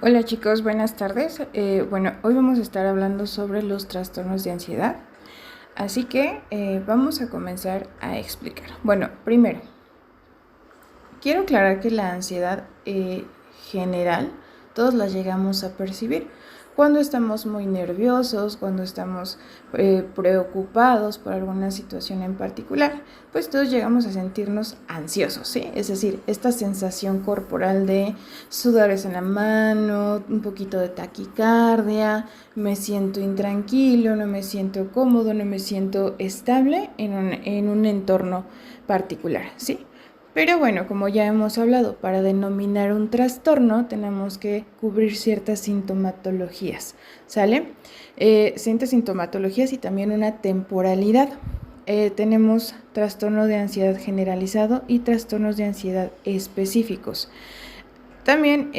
Hola chicos, buenas tardes. Hoy vamos a estar hablando sobre los trastornos de ansiedad. Así que vamos a comenzar a explicar. Bueno, primero, quiero aclarar que la ansiedad general, todos la llegamos a percibir. Cuando estamos muy nerviosos, cuando estamos preocupados por alguna situación en particular, pues todos llegamos a sentirnos ansiosos, ¿sí? Es decir, esta sensación corporal de sudores en la mano, un poquito de taquicardia, me siento intranquilo, no me siento cómodo, no me siento estable en un entorno particular, ¿sí? Pero bueno, como ya hemos hablado, para denominar un trastorno tenemos que cubrir ciertas sintomatologías, ¿sale? Ciertas sintomatologías y también una temporalidad. Tenemos trastorno de ansiedad generalizado y trastornos de ansiedad específicos. También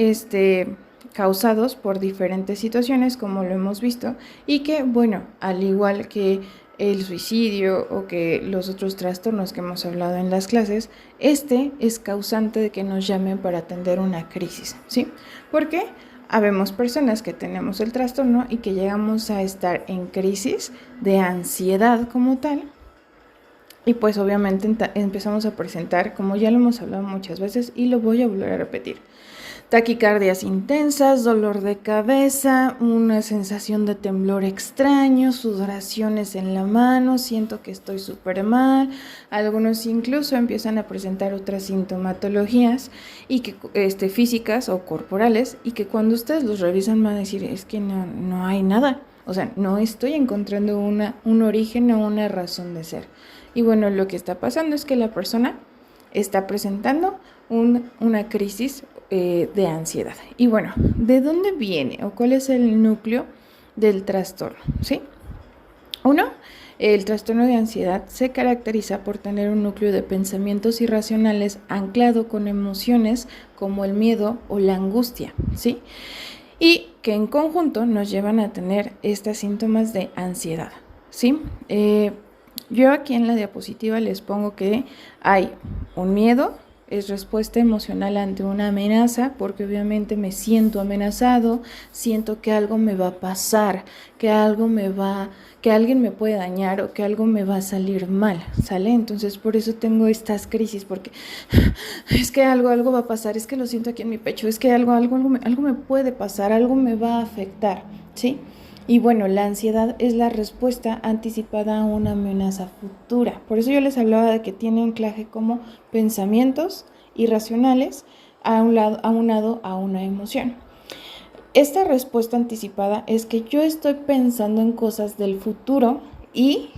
causados por diferentes situaciones, como lo hemos visto, y que, bueno, al igual que el suicidio o que los otros trastornos que hemos hablado en las clases, es causante de que nos llamen para atender una crisis, ¿sí? Porque habemos personas que tenemos el trastorno y que llegamos a estar en crisis de ansiedad como tal, y pues obviamente empezamos a presentar, como ya lo hemos hablado muchas veces y lo voy a volver a repetir, taquicardias intensas, dolor de cabeza, una sensación de temblor extraño, sudoraciones en la mano, siento que estoy súper mal. Algunos incluso empiezan a presentar otras sintomatologías y que, físicas o corporales, y que cuando ustedes los revisan van a decir, es que no hay nada. O sea, no estoy encontrando un origen o una razón de ser. Y bueno, lo que está pasando es que la persona está presentando una crisis de ansiedad. Y bueno, ¿de dónde viene o cuál es el núcleo del trastorno? ¿Sí? Uno, el trastorno de ansiedad se caracteriza por tener un núcleo de pensamientos irracionales anclado con emociones como el miedo o la angustia, ¿sí? Y que en conjunto nos llevan a tener estos síntomas de ansiedad, ¿sí? Yo aquí en la diapositiva les pongo que hay un miedo, es respuesta emocional ante una amenaza, porque obviamente me siento amenazado, siento que algo me va a pasar, que alguien me puede dañar o que algo me va a salir mal, ¿sale? Entonces por eso tengo estas crisis, porque es que algo va a pasar, es que lo siento aquí en mi pecho, es que algo me puede pasar, algo me va a afectar, ¿sí? Y bueno, la ansiedad es la respuesta anticipada a una amenaza futura. Por eso yo les hablaba de que tiene anclaje como pensamientos irracionales aunado a una emoción. Esta respuesta anticipada es que yo estoy pensando en cosas del futuro y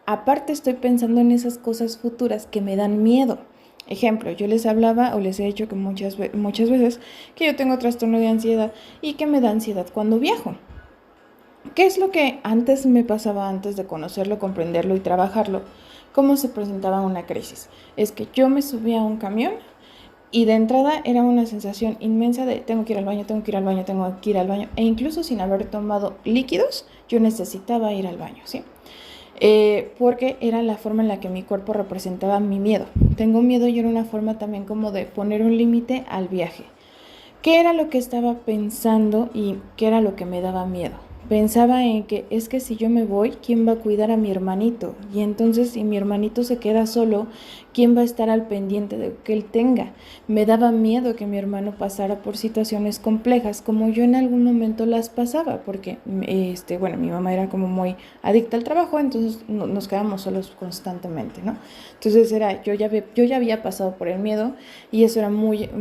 aparte estoy pensando en esas cosas futuras que me dan miedo. Ejemplo, yo les hablaba o les he dicho que muchas veces que yo tengo trastorno de ansiedad y que me da ansiedad cuando viajo. ¿Qué es lo que antes me pasaba antes de conocerlo, comprenderlo y trabajarlo? ¿Cómo se presentaba una crisis? Es que yo me subía a un camión y de entrada era una sensación inmensa de tengo que ir al baño, tengo que ir al baño, tengo que ir al baño. E incluso sin haber tomado líquidos, yo necesitaba ir al baño, ¿sí? Porque era la forma en la que mi cuerpo representaba mi miedo. Tengo miedo y era una forma también como de poner un límite al viaje. ¿Qué era lo que estaba pensando y qué era lo que me daba miedo? Pensaba en que es que si yo me voy, ¿quién va a cuidar a mi hermanito? Y entonces si mi hermanito se queda solo, ¿quién va a estar al pendiente de que él tenga? Me daba miedo que mi hermano pasara por situaciones complejas, como yo en algún momento las pasaba, porque mi mamá era como muy adicta al trabajo, entonces nos quedábamos solos constantemente, ¿no? Entonces yo ya había pasado por el miedo y eso era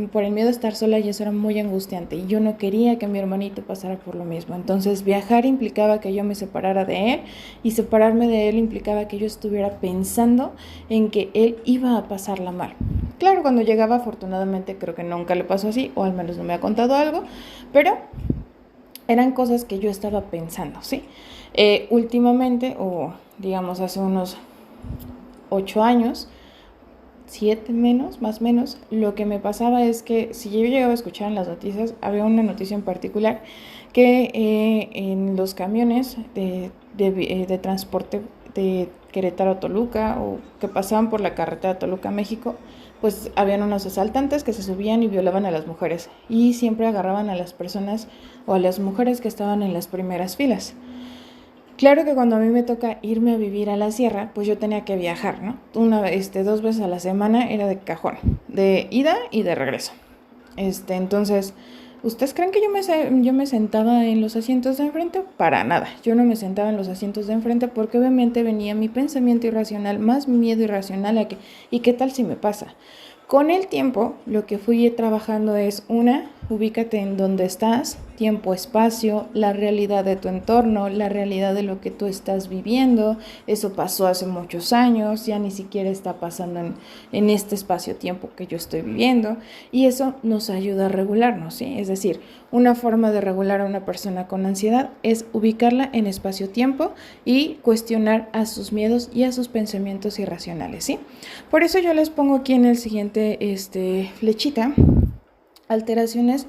por el miedo a estar sola, y eso era muy angustiante y yo no quería que mi hermanito pasara por lo mismo. Entonces viajar implicaba que yo me separara de él, y separarme de él implicaba que yo estuviera pensando en que él iba a pasarla mal. Claro, cuando llegaba, afortunadamente creo que nunca le pasó así, o al menos no me ha contado algo, pero eran cosas que yo estaba pensando, ¿sí? Últimamente, o digamos hace unos 8 años, 7 menos, más o menos, lo que me pasaba es que si yo llegaba a escuchar en las noticias, había una noticia en particular que en los camiones de transporte Querétaro, Toluca, o que pasaban por la carretera Toluca, México, pues habían unos asaltantes que se subían y violaban a las mujeres y siempre agarraban a las personas o a las mujeres que estaban en las primeras filas. Claro que cuando a mí me toca irme a vivir a la sierra, pues yo tenía que viajar, ¿no? 2 veces a la semana era de cajón, de ida y de regreso. Entonces, ¿ustedes creen que yo me sentaba en los asientos de enfrente? Para nada, yo no me sentaba en los asientos de enfrente porque obviamente venía mi pensamiento irracional, más mi miedo irracional a que, ¿y qué tal si me pasa? Con el tiempo, lo que fui trabajando es ubícate en donde estás, tiempo, espacio, la realidad de tu entorno, la realidad de lo que tú estás viviendo. Eso pasó hace muchos años, ya ni siquiera está pasando en este espacio-tiempo que yo estoy viviendo, y eso nos ayuda a regularnos, ¿sí? Es decir, una forma de regular a una persona con ansiedad es ubicarla en espacio-tiempo y cuestionar a sus miedos y a sus pensamientos irracionales, ¿sí? Por eso yo les pongo aquí en el siguiente flechita alteraciones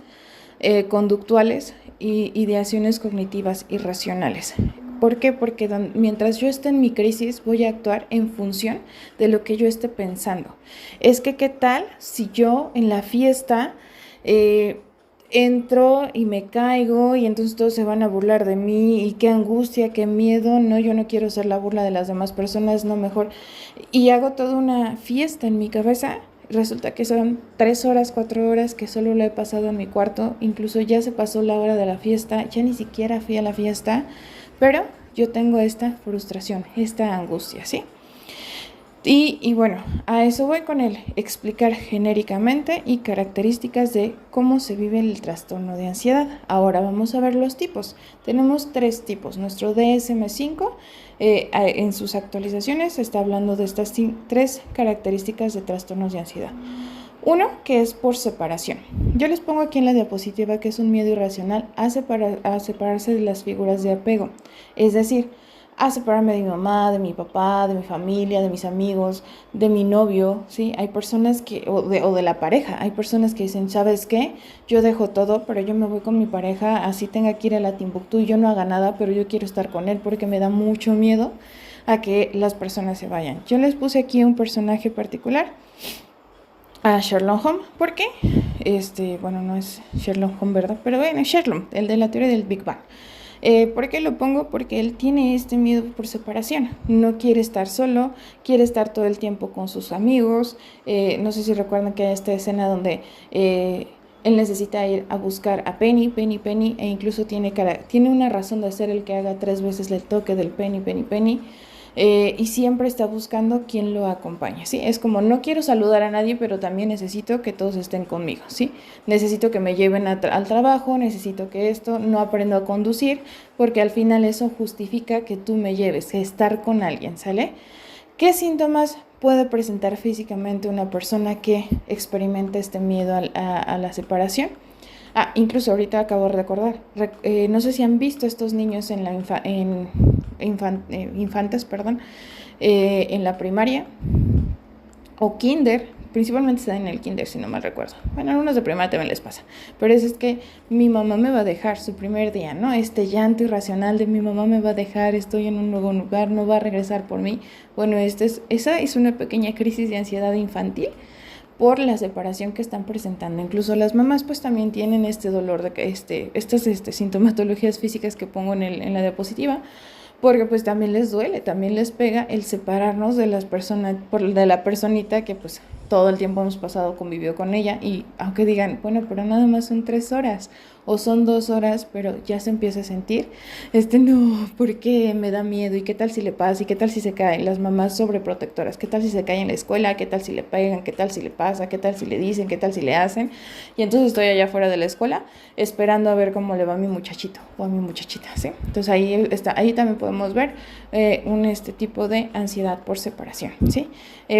conductuales y ideaciones cognitivas irracionales. ¿Por qué? Porque mientras yo esté en mi crisis voy a actuar en función de lo que yo esté pensando. Es que, ¿qué tal si yo en la fiesta entro y me caigo y entonces todos se van a burlar de mí y qué angustia, qué miedo? No, yo no quiero ser la burla de las demás personas, no, mejor. Y hago toda una fiesta en mi cabeza. Resulta que son 3 horas, 4 horas que solo lo he pasado en mi cuarto, incluso ya se pasó la hora de la fiesta, ya ni siquiera fui a la fiesta, pero yo tengo esta frustración, esta angustia, ¿sí? Y bueno, a eso voy con el explicar genéricamente y características de cómo se vive el trastorno de ansiedad. Ahora vamos a ver los tipos. Tenemos 3 tipos. Nuestro DSM-5 en sus actualizaciones está hablando de estas 3 características de trastornos de ansiedad. Uno, que es por separación. Yo les pongo aquí en la diapositiva que es un miedo irracional a separarse de las figuras de apego. Es decir, a separarme de mi mamá, de mi papá, de mi familia, de mis amigos, de mi novio, ¿sí? Hay personas que, o de la pareja, hay personas que dicen, ¿sabes qué? Yo dejo todo, pero yo me voy con mi pareja, así tenga que ir a la Timbuktu y yo no haga nada, pero yo quiero estar con él porque me da mucho miedo a que las personas se vayan. Yo les puse aquí un personaje particular, a Sherlock Holmes. ¿Por qué? Bueno, no es Sherlock Holmes, ¿verdad? Pero bueno, Sherlock, el de la teoría del Big Bang. ¿Por qué lo pongo? Porque él tiene este miedo por separación. No quiere estar solo, quiere estar todo el tiempo con sus amigos. No sé si recuerdan que hay esta escena donde él necesita ir a buscar a Penny, e incluso tiene una razón de ser el que haga 3 veces el toque del Penny. Y siempre está buscando quien lo acompañe, ¿sí? Es como, no quiero saludar a nadie, pero también necesito que todos estén conmigo, ¿sí? Necesito que me lleven al trabajo, necesito que no aprendo a conducir, porque al final eso justifica que tú me lleves, que estar con alguien, ¿sale? ¿Qué síntomas puede presentar físicamente una persona que experimenta este miedo a la separación? Incluso ahorita acabo de recordar, no sé si han visto estos niños en infantes, en la primaria o kinder, principalmente está en el kinder si no mal recuerdo. Bueno, a algunos de primaria también les pasa, pero es que mi mamá me va a dejar su primer día, ¿no? Este llanto irracional de mi mamá me va a dejar, estoy en un nuevo lugar, no va a regresar por mí. Bueno, esa es una pequeña crisis de ansiedad infantil por la separación que están presentando. Incluso las mamás pues también tienen este dolor de que estas sintomatologías físicas que pongo en la diapositiva, porque pues también les duele, también les pega el separarnos de las personas, de la personita que pues todo el tiempo hemos pasado, convivió con ella, y aunque digan, bueno, pero nada más son 3 horas o son 2 horas, pero ya se empieza a sentir, no, porque me da miedo, y qué tal si le pasa, y qué tal si se cae, las mamás sobreprotectoras, qué tal si se cae en la escuela, qué tal si le pegan, qué tal si le pasa, qué tal si le dicen, qué tal si le hacen, y entonces estoy allá afuera de la escuela esperando a ver cómo le va a mi muchachito o a mi muchachita, ¿sí? Entonces ahí también podemos ver un tipo de ansiedad por separación, ¿sí?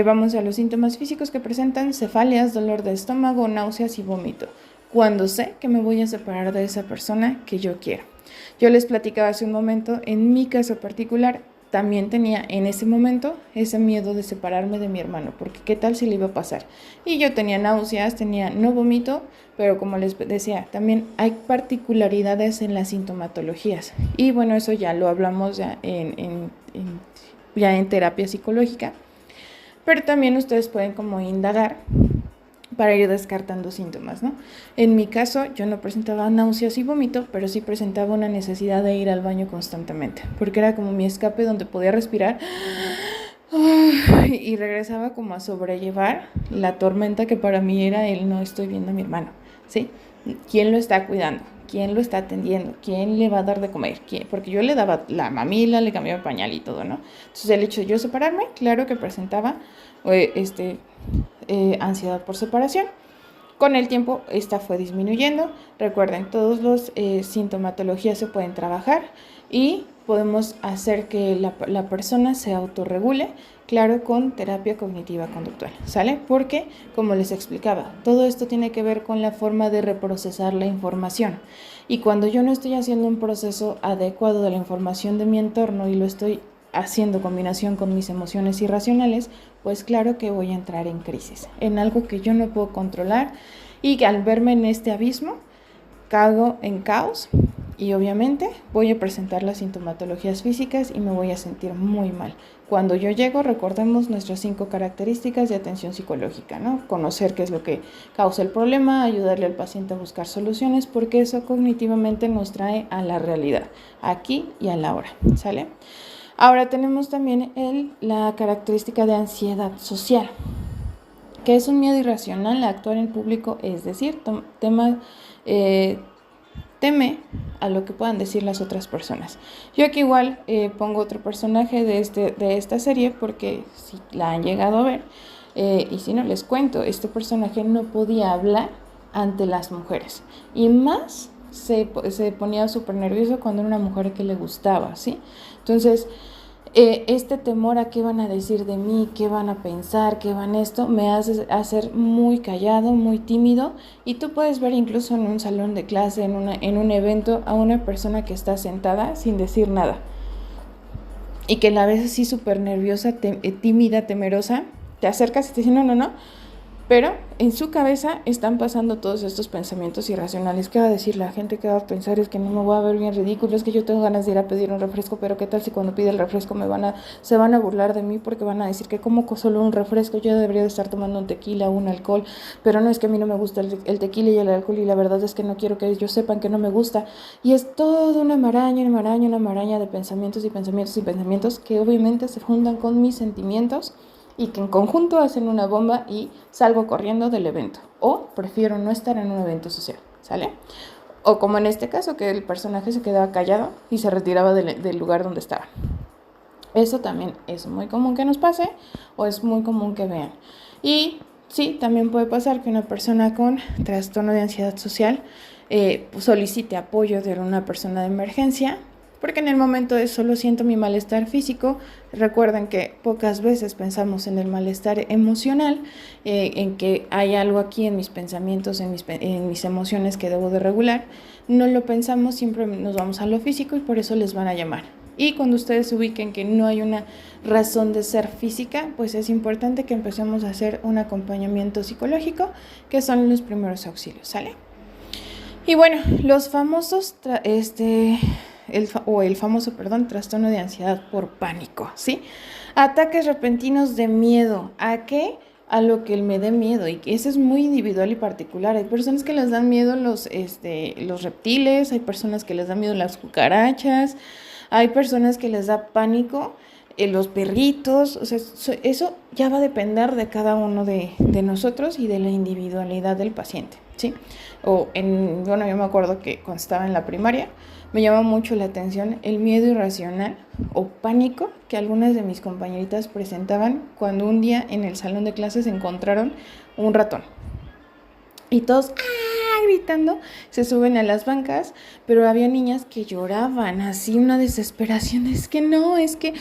Vamos a los síntomas físicos que presentan: cefaleas, dolor de estómago, náuseas y vómito, cuando sé que me voy a separar de esa persona que yo quiero. Yo les platicaba hace un momento, en mi caso particular, también tenía en ese momento ese miedo de separarme de mi hermano, porque qué tal si le iba a pasar. Y yo tenía náuseas, no vómito, pero como les decía, también hay particularidades en las sintomatologías. Y bueno, eso ya lo hablamos ya ya en terapia psicológica, pero también ustedes pueden como indagar para ir descartando síntomas, ¿no? En mi caso, yo no presentaba náuseas y vómito, pero sí presentaba una necesidad de ir al baño constantemente, porque era como mi escape donde podía respirar y regresaba como a sobrellevar la tormenta que para mí era el no estoy viendo a mi hermano, ¿sí? ¿Quién lo está cuidando? ¿Quién lo está atendiendo? ¿Quién le va a dar de comer? ¿Quién? Porque yo le daba la mamila, le cambiaba el pañal y todo, ¿no? Entonces el hecho de yo separarme, claro que presentaba ansiedad por separación. Con el tiempo esta fue disminuyendo. Recuerden, todos los sintomatologías se pueden trabajar y podemos hacer que la persona se autorregule, claro, con terapia cognitiva conductual, ¿sale? Porque, como les explicaba, todo esto tiene que ver con la forma de reprocesar la información. Y cuando yo no estoy haciendo un proceso adecuado de la información de mi entorno y lo estoy haciendo combinación con mis emociones irracionales, pues claro que voy a entrar en crisis, en algo que yo no puedo controlar, y que al verme en este abismo, caigo en caos y obviamente voy a presentar las sintomatologías físicas y me voy a sentir muy mal. Cuando yo llego, recordemos nuestras 5 características de atención psicológica, ¿no? Conocer qué es lo que causa el problema, ayudarle al paciente a buscar soluciones, porque eso cognitivamente nos trae a la realidad, aquí y a la hora, ¿sale? Ahora tenemos también la característica de ansiedad social, que es un miedo irracional a actuar en público, es decir, teme a lo que puedan decir las otras personas. Yo aquí igual pongo otro personaje de esta serie, porque si la han llegado a ver, y si no les cuento, este personaje no podía hablar ante las mujeres, y más se ponía súper nervioso cuando era una mujer que le gustaba, ¿sí? Entonces, este temor a qué van a decir de mí, qué van a pensar, qué van esto, me hace hacer muy callado, muy tímido, y tú puedes ver incluso en un salón de clase, en un evento, a una persona que está sentada sin decir nada y que la ves así súper nerviosa, tímida, temerosa, te acercas y te dices no, pero en su cabeza están pasando todos estos pensamientos irracionales. ¿Qué va a decir la gente? ¿Qué va a pensar? Es que no me voy a ver bien ridículo, es que yo tengo ganas de ir a pedir un refresco, pero ¿qué tal si cuando pide el refresco se van a burlar de mí porque van a decir que como solo un refresco, yo debería de estar tomando un tequila o un alcohol, pero no, es que a mí no me gusta el tequila y el alcohol, y la verdad es que no quiero que ellos sepan que no me gusta, y es toda una maraña de pensamientos y pensamientos y pensamientos que obviamente se juntan con mis sentimientos y que en conjunto hacen una bomba y salgo corriendo del evento, o prefiero no estar en un evento social, ¿sale? O como en este caso, que el personaje se quedaba callado y se retiraba del lugar donde estaba. Eso también es muy común que nos pase, o es muy común que vean. Y sí, también puede pasar que una persona con trastorno de ansiedad social solicite apoyo de una persona de emergencia, porque en el momento de solo siento mi malestar físico. Recuerden que pocas veces pensamos en el malestar emocional, en que hay algo aquí en mis pensamientos, en mis emociones que debo de regular. No lo pensamos, siempre nos vamos a lo físico, y por eso les van a llamar. Y cuando ustedes se ubiquen que no hay una razón de ser física, pues es importante que empecemos a hacer un acompañamiento psicológico, que son los primeros auxilios, ¿sale? Y bueno, los famosos el famoso trastorno de ansiedad por pánico, ¿sí? Ataques repentinos de miedo. ¿A qué? A lo que me dé miedo, y que eso es muy individual y particular. Hay personas que les dan miedo los reptiles, hay personas que les dan miedo las cucarachas, hay personas que les da pánico los perritos. O sea, eso ya va a depender de cada uno de nosotros y de la individualidad del paciente, ¿sí? Bueno, yo me acuerdo que cuando estaba en la primaria me llamó mucho la atención el miedo irracional o pánico que algunas de mis compañeritas presentaban cuando un día en el salón de clases encontraron un ratón. Y todos gritando, se suben a las bancas, pero había niñas que lloraban, así una desesperación, es que no, es que...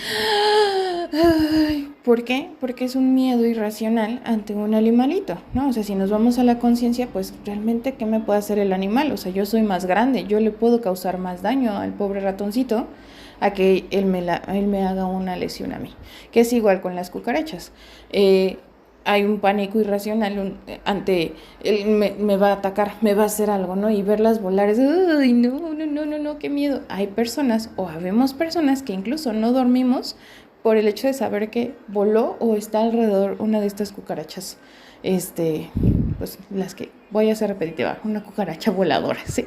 ¿Por qué? Porque es un miedo irracional ante un animalito, ¿no? O sea, si nos vamos a la conciencia, pues realmente, ¿qué me puede hacer el animal? O sea, yo soy más grande, yo le puedo causar más daño al pobre ratoncito a que él me haga una lesión a mí, que es igual con las cucarachas. Hay un pánico irracional ante él, me va a atacar, me va a hacer algo, ¿no? Y verlas volar es, ¡ay, no, qué miedo! Hay personas, o habemos personas que incluso no dormimos por el hecho de saber que voló o está alrededor una de estas cucarachas, pues las que, voy a ser repetitiva, una cucaracha voladora, ¿sí?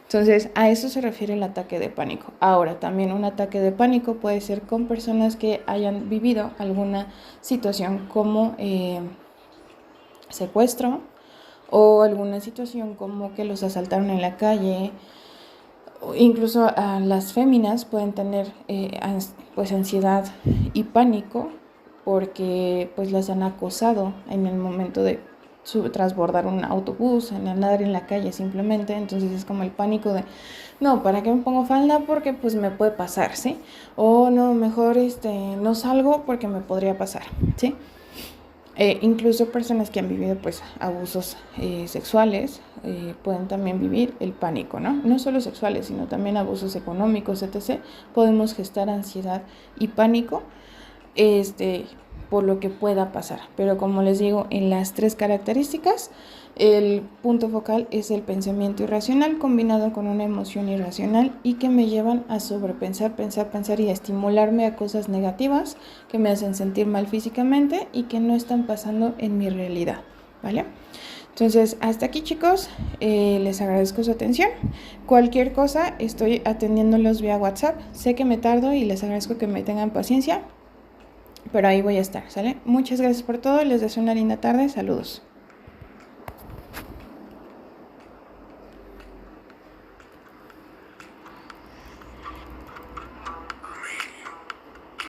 Entonces, a eso se refiere el ataque de pánico. Ahora, también un ataque de pánico puede ser con personas que hayan vivido alguna situación como secuestro o alguna situación como que los asaltaron en la calle. Incluso las féminas pueden tener pues ansiedad y pánico porque pues las han acosado en el momento de transbordar un autobús, en andar en la calle simplemente. Entonces es como el pánico de no, ¿para qué me pongo falda? Porque pues me puede pasar, ¿sí? O no, mejor no salgo porque me podría pasar, ¿sí? Incluso personas que han vivido pues abusos sexuales pueden también vivir el pánico, ¿no? No solo sexuales, sino también abusos económicos, etc. Podemos gestar ansiedad y pánico por lo que pueda pasar. Pero como les digo, en las 3 características, el punto focal es el pensamiento irracional combinado con una emoción irracional y que me llevan a sobrepensar, pensar y a estimularme a cosas negativas que me hacen sentir mal físicamente y que no están pasando en mi realidad, ¿vale? Entonces, hasta aquí, chicos, les agradezco su atención. Cualquier cosa, estoy atendiéndolos vía WhatsApp. Sé que me tardo y les agradezco que me tengan paciencia, pero ahí voy a estar, ¿sale? Muchas gracias por todo, les deseo una linda tarde, saludos.